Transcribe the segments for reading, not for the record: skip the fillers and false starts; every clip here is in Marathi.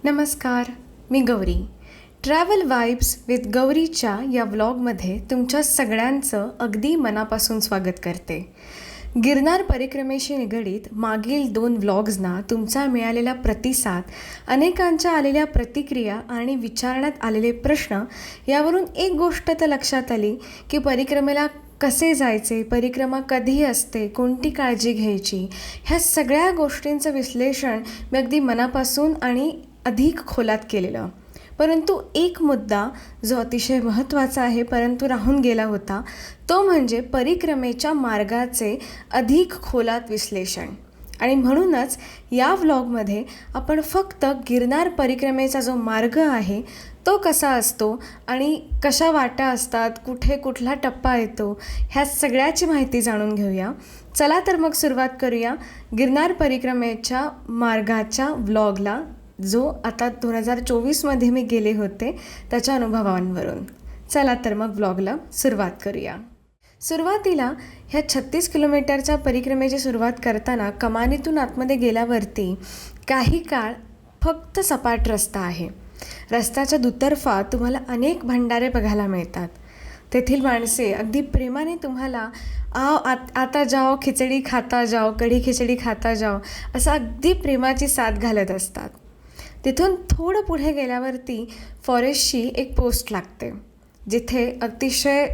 नमस्कार, मी गौरी. ट्रॅव्हल वाइब्स विथ गौरीच्या या व्लॉगमध्ये तुमच्या सगळ्यांचं अगदी मनापासून स्वागत करते. गिरनार परिक्रमेशी निगडीत मागील 2 व्लॉग्सना तुमचा मिळालेला प्रतिसाद, अनेकांच्या आलेल्या प्रतिक्रिया आणि विचारण्यात आलेले प्रश्न यावरून एक गोष्ट तर लक्षात आली की परिक्रमेला कसे जायचे, परिक्रमा कधी असते, कोणती काळजी घ्यायची, ह्या सगळ्या गोष्टींचं विश्लेषण मी अगदी मनापासून आणि अधिक खोलात केलेलं. परंतु एक मुद्दा जो अतिशय महत्त्वाचा आहे परंतु राहून गेला होता, तो म्हणजे परिक्रमेच्या मार्गाचे अधिक खोलात विश्लेषण. आणि म्हणूनच या व्लॉगमध्ये आपण फक्त गिरनार परिक्रमेचा जो मार्ग आहे तो कसा असतो आणि कशा वाटा असतात, कुठे कुठला टप्पा येतो, ह्या सगळ्याची माहिती जाणून घेऊया. चला तर मग सुरुवात करूया गिरनार परिक्रमेच्या मार्गाच्या व्लॉगला, जो आता 2024मध्ये मी गेले होते त्याच्या अनुभवांवरून. चला तर मग व्लॉगला सुरुवात करूया. सुरुवातीला ह्या 36 किलोमीटरच्या परिक्रमेची सुरुवात करताना कमानीतून आतमध्ये गेल्यावरती काही काळ फक्त सपाट रस्ता आहे. रस्त्याच्या दुतर्फा तुम्हाला अनेक भंडारे बघायला मिळतात. तेथील माणसे अगदी प्रेमाने तुम्हाला आता जाओ, खिचडी खाता जाओ, कढी खिचडी खाता जाओ, असं अगदी प्रेमाची साथ घालत असतात. तिथून थोडं पुढे गेल्यावरती फॉरेस्टची एक पोस्ट लागते, जिथे अतिशय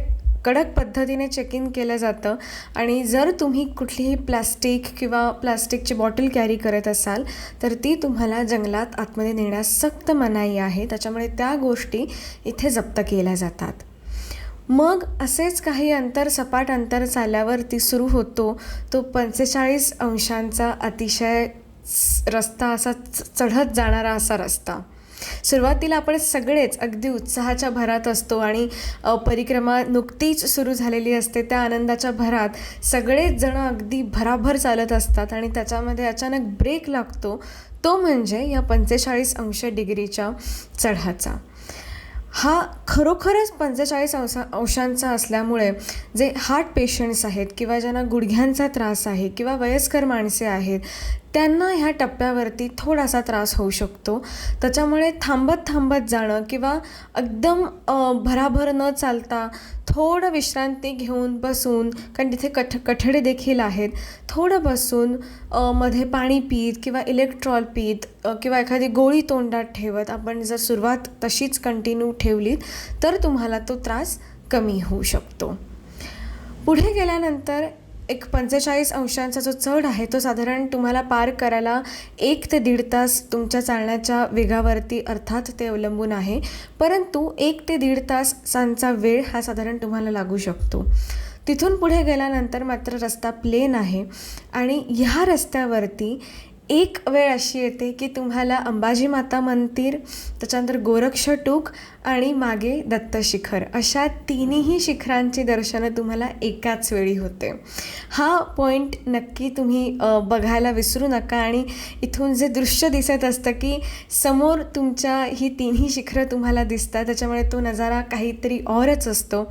कडक पद्धतीने चेक इन केलं जातं. आणि जर तुम्ही कुठलीही प्लास्टिक किंवा प्लास्टिकची बॉटल कॅरी करत असाल तर ती तुम्हाला जंगलात आतमध्ये नेण्यास सक्त मनाई आहे. त्याच्यामुळे त्या गोष्टी इथे जप्त केल्या जातात. मग असेच काही अंतर, सपाट अंतर चालल्यावरती सुरू होतो तो 45 अंशांचा अतिशय रस्ता, असा चढत जाणारा असा रस्ता. सुरुवातीला आपण सगळेच अगदी उत्साहाच्या भरात असतो आणि परिक्रमा नुकतीच सुरू झालेली असते. त्या आनंदाच्या भरात सगळेच जण अगदी भराभर चालत असतात आणि त्याच्यामध्ये अचानक ब्रेक लागतो, तो म्हणजे या 45 अंश डिग्रीच्या चढाचा. हा खरोखरच 45 अंशांचा असल्यामुळे जे हार्ट पेशंट्स आहेत किंवा ज्यांना गुडघ्यांचा त्रास आहे किंवा वयस्कर माणसे आहेत त्यांना ह्या टप्प्यावरती थोडासा त्रास होऊ शकतो. त्याच्यामुळे थांबत जाणं किंवा एकदम भराभर न चालता थोडं विश्रांती घेऊन बसून, कारण तिथे कठडे देखील आहेत, थोडं बसून मध्ये पाणी पीत किंवा इलेक्ट्रॉल पीत किंवा एखादी गोळी तोंडात ठेवत आपण जर सुरुवात तशीच कंटिन्यू ठेवलीत तर तुम्हाला तो त्रास कमी होऊ शकतो. पुढे गेल्यानंतर एक 45 अंशांचा जो चढ आहे तो साधारण तुम्हाला पार करायला 1 ते 1.5 तास तुमच्या चालण्याच्या वेगावरती अर्थात ते अवलंबून आहे. परंतु 1 ते 1.5 तासांचा वेळ हा साधारण तुम्हाला लागू शकतो. तिथून पुढे गेल्यानंतर मात्र रस्ता प्लेन आहे आणि ह्या रस्त्यावरती एक वेळ अशी येते की तुम्हाला अंबाजी माता मंदिर, त्याच्यानंतर गोरक्षटूक आणि मागे दत्तशिखर, अशा तिन्ही शिखरांची दर्शनं तुम्हाला एकाच वेळी होते. हा पॉईंट नक्की तुम्ही बघायला विसरू नका. आणि इथून जे दृश्य दिसत असतं की समोर तुमच्या ही तिन्ही शिखरं तुम्हाला दिसतात, त्याच्यामुळे तो नजारा काहीतरी औरच असतो.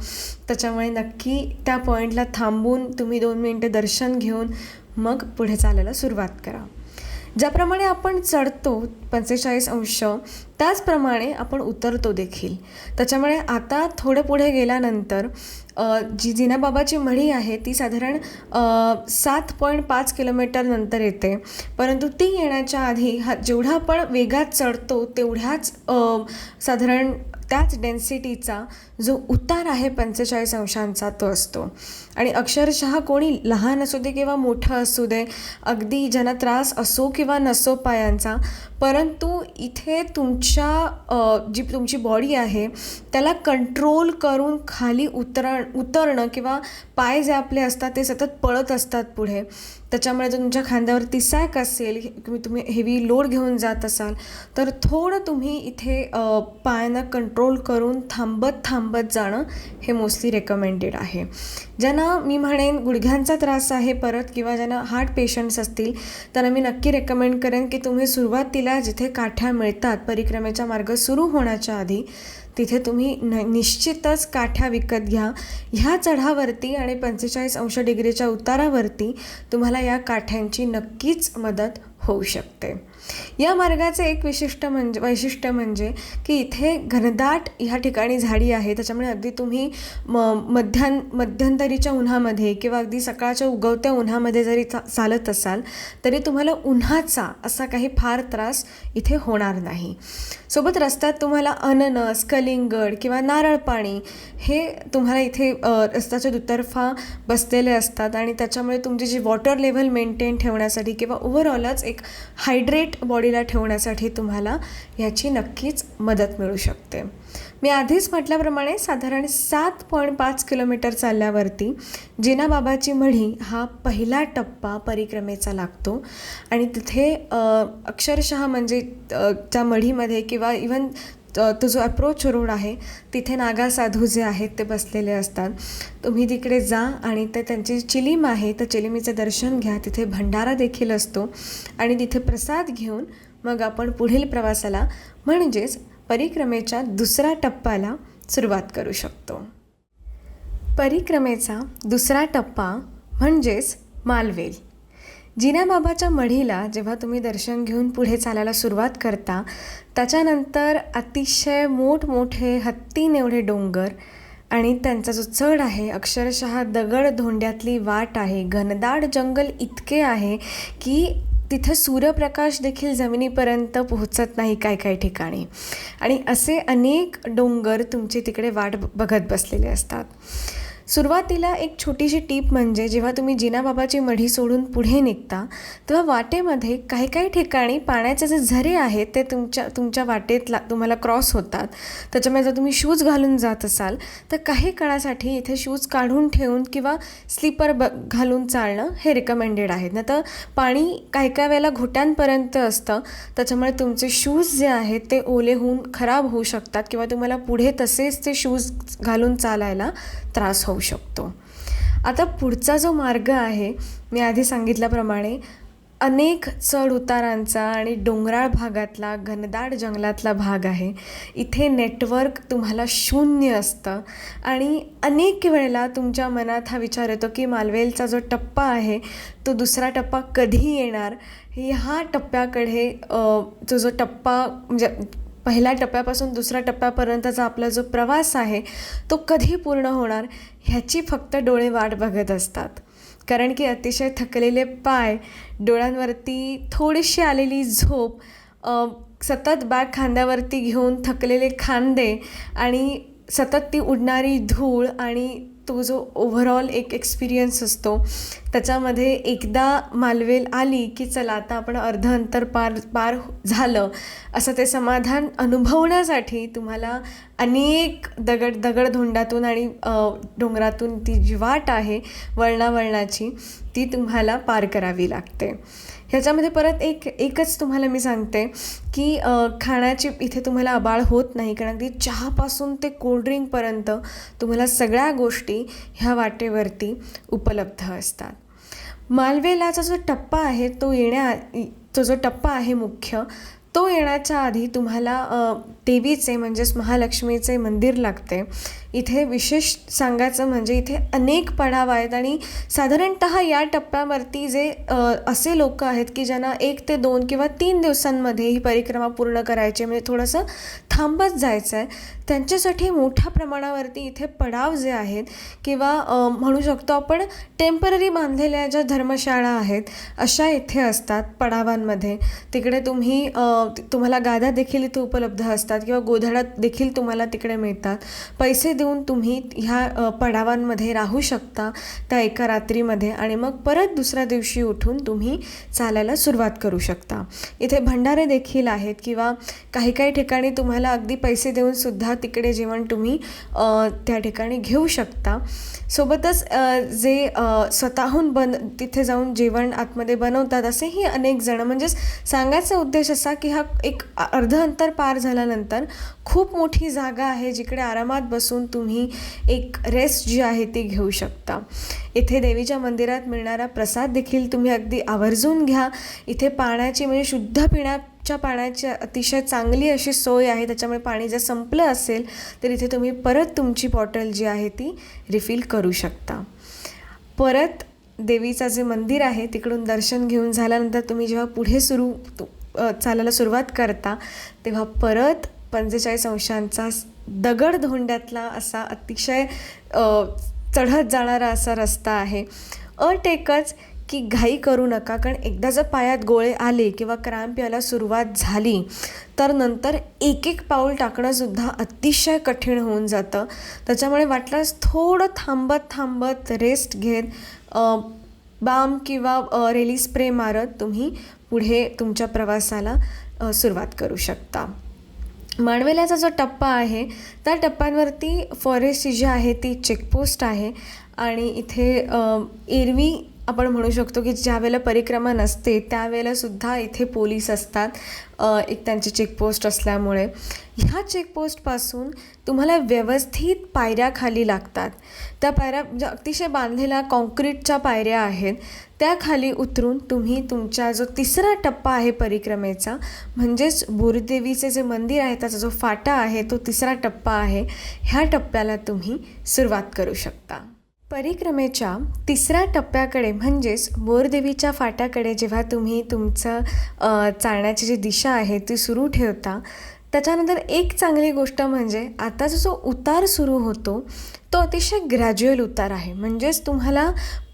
त्याच्यामुळे नक्की त्या पॉईंटला थांबून तुम्ही 2 मिनटं दर्शन घेऊन मग पुढे चालायला सुरुवात करा. ज्याप्रमाणे आपण चढतो 45 अंश, त्याचप्रमाणे आपण उतरतो देखील. त्याच्यामुळे आता थोडं पुढे गेल्यानंतर जी जिनाबाबाची मढी आहे ती साधारण 7.5 किलोमीटर नंतर येते. परंतु ती येण्याच्या आधी जेवढा आपण वेगात चढतो तेवढ्याच साधारण त्याच डेन्सिटीचा जो उतार आहे 45 अंशांचा तो असतो. आणि अक्षरशः कोणी लहान असू दे किंवा मोठं असू दे, अगदी ज्यांना त्रास असो किंवा नसो पायांचा, परंतु इथे जी तुमची बॉडी आहे त्याला कंट्रोल करून खाली उतरणं किंवा पाय जे आपले असतात ते सतत पळत असतात पुढे. त्याच्यामुळे जर तुमच्या खांद्यावरती सॅक असेल किंवा तुम्ही हेवी लोड घेऊन जात असाल तर थोडं तुम्ही इथे पायांना कंट्रोल करून थांबत जाणं हे मोस्टली रेकमेंडेड आहे. ज्यांना मी म्हणेन गुडघ्यांचा त्रास आहे परत किंवा ज्यांना हार्ट पेशंट्स असतील त्यांना मी नक्की रेकमेंड करेन की तुम्ही सुरुवातीला जिथे काठ्या मिळतात परिक्रमेचा मार्ग सुरू होण्याच्या आधी तिथे तुम्ही निश्चितच काठ्या विकत घ्या. ह्या चढावरती आणि 45 अंश डिग्रीच्या उतारावरती तुम्हाला या काठ्यांची नक्कीच मदत होऊ शकते. या मार्गाचे एक वैशिष्ट्य म्हणजे की इथे घनदाट ह्या ठिकाणी झाडी आहे, त्याच्यामुळे अगदी तुम्ही मध्यंतरीच्या उन्हामध्ये किंवा अगदी सकाळच्या उगवत्या उन्हामध्ये जरी चालत असाल तरी तुम्हाला उन्हाचा असा काही फार त्रास इथे होणार नाही. सोबत रस्त्यात तुम्हाला अननस, कलिंगड किंवा नारळ पाणी हे तुम्हाला इथे रस्त्याच्या दुतर्फा बसलेले असतात आणि त्याच्यामुळे तुमची जी वॉटर लेव्हल मेंटेन ठेवण्यासाठी किंवा ओव्हरऑलच एक हायड्रेट बॉडीला ठेवण्यासाठी तुम्हाला ह्याची नक्कीच मदत मिळू शकते. मी आधीच म्हटल्याप्रमाणे साधारण 7.5 किलोमीटर चालल्यावरती जिनाबाबाची मढी हा पहिला टप्पा परिक्रमेचा लागतो आणि तिथे अक्षरशः म्हणजे त्या मढीमध्ये किंवा इवन तो जो अप्रोच रोड आहे तिथे नागा साधू जे आहेत ते बसलेले असतात. तुम्ही तिकडे जा आणि ते त्यांची चिलीम आहे तर चिलीमीचं दर्शन घ्या. तिथे भंडारा देखील असतो आणि तिथे प्रसाद घेऊन मग आपण पुढील प्रवासाला म्हणजेच परिक्रमेच्या दुसऱ्या टप्प्याला सुरुवात करू शकतो. परिक्रमेचा दुसरा टप्पा म्हणजेच मालवेल. जिनाबाबाच्या मढीला जेव्हा तुम्ही दर्शन घेऊन पुढे चालायला सुरुवात करता त्याच्यानंतर अतिशय मोठमोठे हत्तीन एवढे डोंगर आणि त्यांचा जो चढ आहे अक्षरशः दगड धोंड्यातली वाट आहे. घनदाट जंगल इतके आहे की तिथे सूर्यप्रकाश देखील जमिनीपर्यंत पोहोचत नाही काही ठिकाणी आणि असे अनेक डोंगर तुमचे तिकडे वाट बघत बसलेले असतात. सुरुवातीला एक छोटीशी टीप म्हणजे जेव्हा तुम्ही जिनाबाबाची मढी सोडून पुढे निघता तेव्हा वाटेमध्ये काही ठिकाणी पाण्याचे जे झरे आहेत ते तुमच्या वाटेत तुम्हाला क्रॉस होतात. त्याच्यामुळे जर तुम्ही शूज घालून जात असाल तर काही काळासाठी इथे शूज काढून ठेवून किंवा स्लीपर घालून चालणं हे रिकमेंडेड आहे. नाही तर पाणी काही वेळेला घोट्यांपर्यंत असतं, त्याच्यामुळे तुमचे शूज जे आहेत ते ओले होऊन खराब होऊ शकतात किंवा तुम्हाला पुढे तसेच ते शूज घालून चालायला त्रास होऊ शकतो. आता पुढचा जो मार्ग आहे मी आधी सांगितल्याप्रमाणे अनेक चढ उतारांचा आणि डोंगराळ भागातला घनदाट जंगलातला भाग आहे. इथे नेटवर्क तुम्हाला शून्य असतं आणि अनेक वेळेला तुमच्या मनात हा विचार येतो की मालवेलचा जो टप्पा आहे तो दुसरा टप्पा कधी येणार. ह्या टप्प्याकडे जो टप्पा म्हणजे पहिल्या टप्प्यापासून दुसऱ्या टप्प्यापर्यंतचा आपला जो प्रवास आहे तो कधी पूर्ण होणार ह्याची फक्त डोळे वाट बघत असतात. कारण की अतिशय थकलेले पाय, डोळ्यांवरती थोडीशी आलेली झोप, सतत बॅग खांद्यावरती घेऊन थकलेले खांदे आणि सतत ती उडणारी धूळ आणि तो जो ओव्हरऑल एक एक्सपिरियन्स असतो त्याच्यामध्ये एकदा मालवेल आली की चला आता आपण अर्ध अंतर पार झालं असं ते समाधान अनुभवण्यासाठी तुम्हाला अनेक दगडधोंडातून आणि डोंगरातून ती जी वाट आहे वळणाची ती तुम्हाला पार करावी लागते. ह्याच्यामध्ये परत एकच तुम्हाला मी सांगते की खाण्याची इथे तुम्हाला आबाळ होत नाही, कारण अगदी चहापासून ते कोल्ड्रिंकपर्यंत तुम्हाला सगळ्या गोष्टी ह्या वाटेवरती उपलब्ध असतात. मालवेलाचा जो टप्पा आहे तो जो टप्पा आहे मुख्य तो येण्याच्या आधी तुम्हाला देवीचे म्हणजेच महालक्ष्मीचे मंदिर लागते. इथे विशेष सांगायचं म्हणजे इथे अनेक पडाव आहेत आणि साधारणतः या टप्प्यावरती जे असे लोक आहेत की ज्यांना 1 ते 2 किंवा 3 दिवसांमध्ये ही परिक्रमा पूर्ण करायची म्हणजे थोडंसं थांबत जायचं आहे त्यांच्यासाठी मोठ्या प्रमाणावरती इथे पडाव जे आहेत किंवा म्हणू शकतो आपण टेम्पररी बांधलेल्या ज्या धर्मशाळा आहेत अशा इथे असतात पडावांमध्ये. तिकडे तुम्हाला गाद्या देखील इथे उपलब्ध असतात किंवा गोधड्या देखील तुम्हाला तिकडे मिळतात. पैसे देऊन तुम्ही ह्या पडावांमध्ये राहू शकता त्या एका रात्रीमध्ये आणि मग परत दुसऱ्या दिवशी उठून तुम्ही चालायला सुरुवात करू शकता. इथे भंडारे देखील आहेत किंवा काही ठिकाणी तुम्हाला अगदी पैसे देऊन सुद्धा तिकडे जेवण तुम्ही त्या ठिकाणी घेऊ शकता. सोबतच जे स्वतःहून तिथे जाऊन जेवण आतमध्ये बनवतात असेही अनेक जण. म्हणजेच सांगायचा उद्देश असा की हा एक अर्ध अंतर पार झाल्यानंतर खूप मोठी जागा आहे जिकडे आरामात बसून तुम्ही एक रेस्ट जी आहे ती घेऊ शकता. इथे देवीच्या मंदिरात मिळणारा प्रसाद देखील तुम्ही अगदी आवर्जून घ्या. इथे पाण्याची म्हणजे शुद्ध पिण्याच्या पाण्याची अतिशय चांगली अशी सोय आहे. त्याच्यामुळे पाणी जर संपलं असेल तर इथे तुम्ही परत तुमची बॉटल जी आहे ती रिफिल करू शकता. परत देवीचं जे मंदिर आहे तिकडून दर्शन घेऊन झाल्यानंतर तुम्ही जेव्हा पुढे चालायला सुरुवात करता तेव्हा परत 45 अंशांचा दगडधोंड्यातला असा अतिशय चढत जाणारा असा रस्ता आहे. अट एकच की घाई करू नका, कारण एकदा जर पायात गोळे आले किंवा क्रॅम्प यायला सुरुवात झाली तर नंतर एक एक पाऊल टाकणंसुद्धा अतिशय कठीण होऊन जातं. त्याच्यामुळे वाटल्यास थोडं थांबत रेस्ट घेत बाम किंवा रेली स्प्रे मारत तुम्ही पुढे तुमच्या प्रवासाला सुरुवात करू शकता. माणवेल्याचा जो टप्पा आहे त्या टप्प्यांवरती फॉरेस्ट जी आहे ती चेकपोस्ट आहे आणि इथे एरवी आपण म्हणू शकतो की ज्या वेळेला परिक्रमा नसते त्यावेळेलासुद्धा इथे पोलीस असतात, एक त्यांची चेकपोस्ट असल्यामुळे. ह्या चेकपोस्टपासून तुम्हाला व्यवस्थित पायऱ्या खाली लागतात. त्या पायऱ्या म्हणजे अतिशय बांधलेल्या कॉन्क्रीटच्या पायऱ्या आहेत. त्या खाली उतरून तुम्ही तुमचा जो तिसरा टप्पा आहे परिक्रमेचा, म्हणजेच बोरदेवीचे जे मंदिर आहे त्याचा जो फाटा आहे तो तिसरा टप्पा आहे, ह्या टप्प्याला तुम्ही सुरुवात करू शकता. परिक्रमेच्या तिसऱ्या टप्प्याकडे म्हणजेच बोरदेवीच्या फाट्याकडे जेव्हा तुम्ही तुमचं चालण्याची जी दिशा आहे ती सुरू ठेवता, त्याच्यानंतर एक चांगली गोष्ट म्हणजे आताचा जो उतार सुरू होतो तो अतिशय ग्रॅज्युअल उतार आहे. म्हणजेच तुम्हाला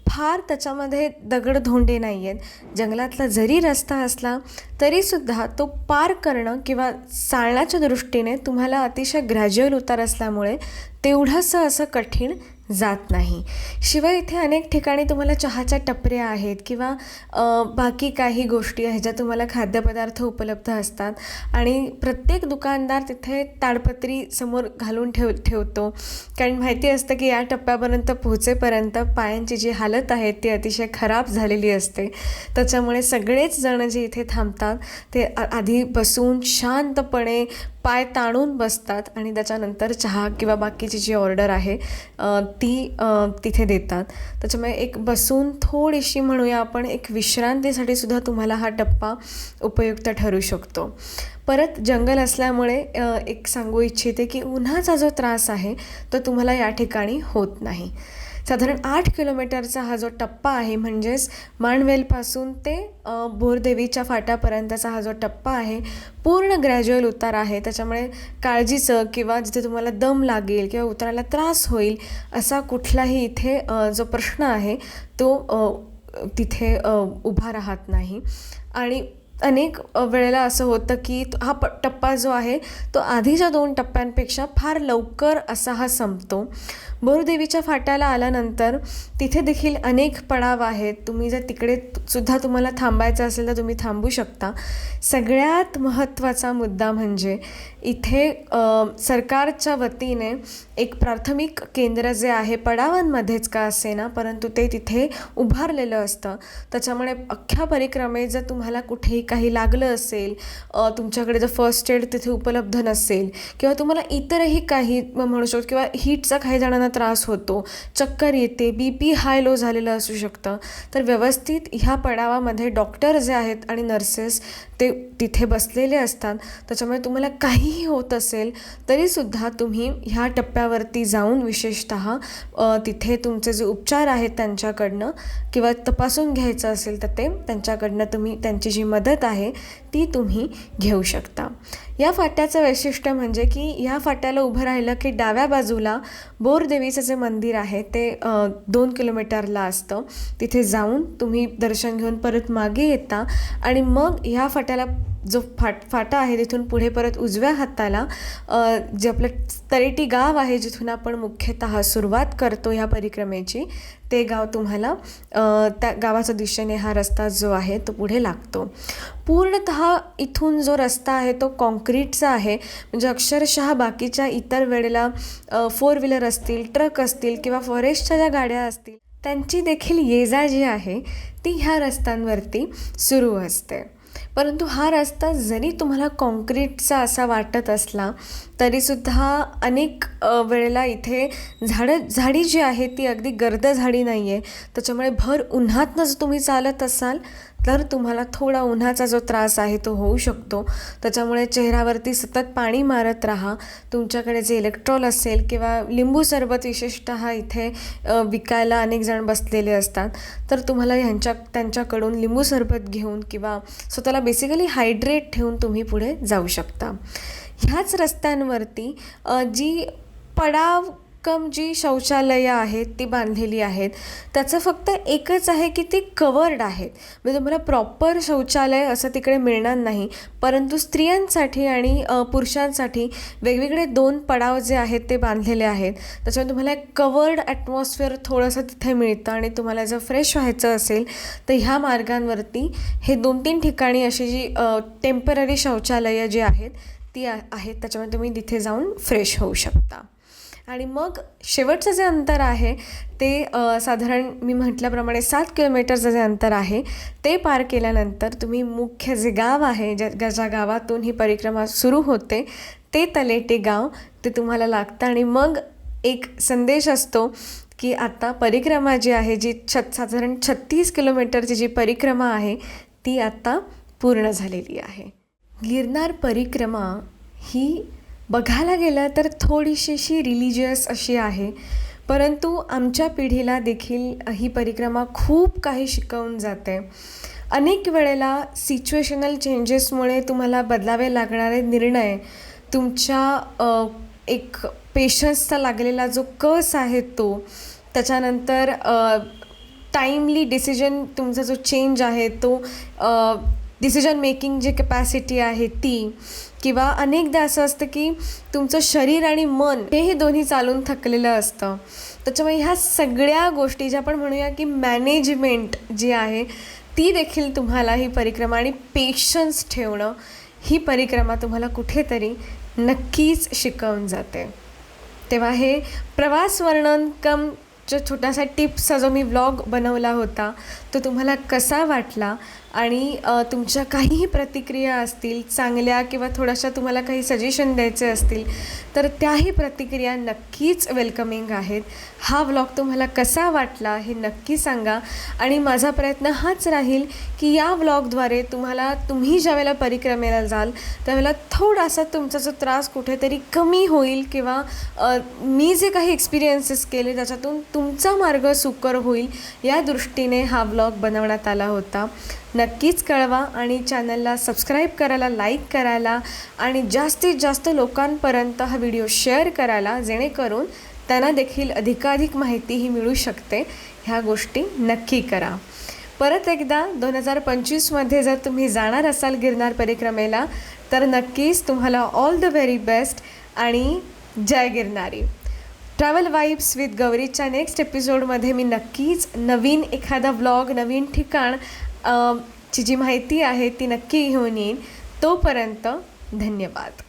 फार त्याच्यामध्ये दगडधोंडे नाही आहेत. जंगलातला जरी रस्ता असला तरीसुद्धा तो पार करणं किंवा चालण्याच्या दृष्टीने तुम्हाला अतिशय ग्रॅज्युअल उतार असल्यामुळे तेवढंसं असं कठीण जात नाही. शिवाय इथे अनेक ठिकाणी तुम्हाला चहाच्या टपऱ्या आहेत किंवा बाकी काही गोष्टी आहेत ज्या तुम्हाला खाद्यपदार्थ उपलब्ध असतात आणि प्रत्येक दुकानदार तिथे ताडपत्री समोर घालून ठेवतो, कारण माहिती असतं की या टप्प्यापर्यंत पोहोचेपर्यंत पायांची जी हालत आहे ती अतिशय खराब झालेली असते. त्याच्यामुळे सगळेच जण जे इथे थांबतात ते आधी बसून शांतपणे पाय ताणून बसतात आणि त्याच्यानंतर चहा किंवा बाकीची जी ऑर्डर आहे ती तिथे देतात. त्याच्यामुळे एक बसून थोडीशी म्हणूया आपण एक विश्रांतीसाठी सुद्धा तुम्हाला हा टप्पा उपयुक्त ठरू शकतो. परत जंगल असल्यामुळे एक सांगू इच्छिते की उन्हाचा जो त्रास आहे तो तुम्हाला या ठिकाणी होत नाही. साधारण 8 किलोमीटरचा हा जो टप्पा आहे, म्हणजेच माणवेलपासून ते बोरदेवीच्या फाट्यापर्यंतचा हा जो टप्पा आहे पूर्ण ग्रॅज्युअल उतार आहे. त्याच्यामुळे काळजीचं किंवा जिथे तुम्हाला दम लागेल किंवा उतरायला त्रास होईल असा कुठलाही इथे जो प्रश्न आहे तो तिथे उभा राहत नाही. आणि अनेक वेळेला असं होतं की हा टप्पा जो आहे तो आधीच्या 2 टप्प्यांपेक्षा फार लवकर असा हा संपतो. बोरदेवीच्या फाट्याला आल्यानंतर तिथे देखील अनेक पडाव आहेत. तुम्ही जर तिकडे सुद्धा तुम्हाला थांबायचं असेल तर तुम्ही थांबू शकता. सगळ्यात महत्त्वाचा मुद्दा म्हणजे इथे सरकारच्या वतीने एक प्राथमिक केंद्र जे आहे पडावांमध्येच का असेना परंतु ते तिथे उभारलेलं असतं. त्याच्यामुळे अख्ख्या परिक्रमेत जर तुम्हाला कुठेही काही लागलं असेल, तुमच्याकडे जर फर्स्ट एड तिथे उपलब्ध नसेल किंवा तुम्हाला इतरही काही म्हणू शकतो किंवा हीटचा काही जणांना त्रास होतो, चक्कर येते, BP हाय लो झालेलं असू शकतं, तर व्यवस्थित ह्या पडावामध्ये डॉक्टर जे आहेत आणि नर्सेस ते तिथे बसलेले असतात. त्याच्यामुळे तुम्हाला काहीही होत असेल तरीसुद्धा तुम्ही ह्या टप्प्यावरती जाऊन विशेषतः तिथे तुमचे जे उपचार आहेत त्यांच्याकडनं किंवा तपासून घ्यायचं असेल तर ते त्यांच्याकडनं तुम्ही त्यांची जी मदत आहे ती तुम्ही घेऊ शकता. या फाट्याचं वैशिष्ट्य म्हणजे की ह्या फाट्याला उभं राहिलं की डाव्या बाजूला बोरदेवीचं जे मंदिर आहे ते 2 किलोमीटरला असतं. तिथे जाऊन तुम्ही दर्शन घेऊन परत मागे येता आणि मग ह्या फाट्याला जो फाटा आहे तिथून पुढे परत उजव्या हाताला जे आपलं तरेटी गाव आहे जिथून आपण मुख्यतः सुरुवात करतो ह्या परिक्रमेची, ते गाव तुम्हाला त्या गावाच्या दिशेने हा रस्ता जो आहे तो पुढे लागतो. पूर्णतः इथून जो रस्ता आहे तो कॉन्क्रीटचा आहे. म्हणजे अक्षरशः बाकीच्या इतर वेळेला 4 व्हीलर असतील, ट्रक असतील किंवा फॉरेस्टच्या ज्या गाड्या असतील त्यांची देखील ये-जा जी आहे ती ह्या रस्त्यांवरती सुरू असते. परंतु हा रस्ता जरी तुम्हाला कॉन्क्रीटचा असा वाटत असला तरीसुद्धा अनेक वेळेला इथे झाडी जी आहे ती अगदी गर्द झाडी नाही आहे. त्याच्यामुळे भर उन्हातनं जर तुम्ही चालत असाल तर तुम्हाला थोडा उन्हाचा जो त्रास आहे तो होऊ शकतो. त्याच्यामुळे चेहऱ्यावरती सतत पाणी मारत राहा. तुमच्याकडे जे इलेक्ट्रॉल असेल किंवा लिंबू सरबत विशेषतः इथे विकायला अनेक जण बसलेले असतात, तर तुम्हाला त्यांच्याकडून लिंबू सरबत घेऊन किंवा स्वतःला बेसिकली हायड्रेट ठेवून तुम्ही पुढे जाऊ शकता. ह्याच रस्त्यांवरती जी पडाव जी शौचालयं आहेत ती बांधलेली आहेत. त्याचं फक्त एकच आहे की ती कवर्ड आहेत. म्हणजे तुम्हाला प्रॉपर शौचालय असं तिकडे मिळणार नाही, परंतु स्त्रियांसाठी आणि पुरुषांसाठी वेगवेगळे 2 पडाव जे आहेत ते बांधलेले आहेत. त्याच्यामुळे तुम्हाला एक कवर्ड ॲटमॉस्फिअर थोडंसं तिथे मिळतं आणि तुम्हाला जर फ्रेश व्हायचं असेल तर ह्या मार्गांवरती हे 2-3 ठिकाणी अशी जी टेम्पररी शौचालयं जी आहेत ती आहेत. त्याच्यामुळे तुम्ही तिथे जाऊन फ्रेश होऊ शकता. आणि मग शेवटचं जे अंतर आहे ते साधारण मी म्हटल्याप्रमाणे 7 किलोमीटरचं जे अंतर आहे ते पार केल्यानंतर तुम्ही मुख्य जे गाव आहे ज्या गावातून ही परिक्रमा सुरू होते ते तलेटे गाव ते तुम्हाला लागतं. आणि मग एक संदेश असतो की आता परिक्रमा जी आहे जी साधारण 36 किलोमीटरची जी परिक्रमा आहे ती आता पूर्ण झालेली आहे. गिरनार परिक्रमा ही बघायला गेलं तर थोडीशी रिलिजियस अशी आहे, परंतु आमच्या पिढीला देखील ही परिक्रमा खूप काही शिकवून जाते. अनेक वेळेला सिच्युएशनल चेंजेसमुळे तुम्हाला बदलावे लागणारे निर्णय, तुमच्या एक पेशन्सचा लागलेला जो कस आहे तो, त्याच्यानंतर टाईमली डिसिजन तुमचा जो चेंज आहे तो, डिसिजन मेकिंग जी कॅपॅसिटी आहे ती, किंवा अनेकदा असं असतं की तुमचं शरीर आणि मन हेही दोन्ही चालून थकलेलं असतं. त्याच्यामुळे ह्या सगळ्या गोष्टी ज्या आपण म्हणूया की मॅनेजमेंट जी आहे ती देखील तुम्हाला ही परिक्रमा आणि पेशन्स ठेवणं ही परिक्रमा तुम्हाला कुठेतरी नक्कीच शिकवून जाते. तेव्हा हे प्रवास वर्णन कम जो छोटासा टिप्सचा जो मी व्लॉग बनवला होता तो तुम्हाला कसा वाटला, आणि तुमच्या काहीही प्रतिक्रिया असतील चांगल्या किंवा थोड्याशा तुम्हाला काही सजेशन द्यायचे असतील तर त्याही प्रतिक्रिया नक्कीच वेलकमिंग आहेत. हा व्लॉग तुम्हाला कसा वाटला हे नक्की सांगा. आणि माझा प्रयत्न हाच राहील की या व्लॉगद्वारे तुम्ही ज्यावेळेला परिक्रमेला जाल त्यावेळेला थोडासा तुमचा जो त्रास कुठेतरी कमी होईल, किंवा मी जे काही एक्सपिरियन्सेस केले त्याच्यातून तुमचा मार्ग सुकर होईल या दृष्टीने हा व्लॉग बनवण्यात आला होता. नक्कीच कळवा आणि चॅनलला सबस्क्राईब करायला, लाईक करायला आणि जास्तीत जास्त लोकांपर्यंत हा व्हिडिओ शेअर करायला, जेणेकरून त्यांना देखील अधिकाधिक माहिती ही मिळू शकते. ह्या गोष्टी नक्की करा. परत एकदा 2025मध्ये जर तुम्ही जाणार असाल गिरनार परिक्रमेला तर नक्कीच तुम्हाला ऑल द व्हेरी बेस्ट आणि जय गिरनारी. ट्रॅव्हल वाईब्स विथ गौरीच्या नेक्स्ट एपिसोडमध्ये मी नक्कीच नवीन एखादा व्लॉग, नवीन ठिकाण ची जी माहिती आहे ती नक्की घेऊन येईन. तोपर्यंत धन्यवाद.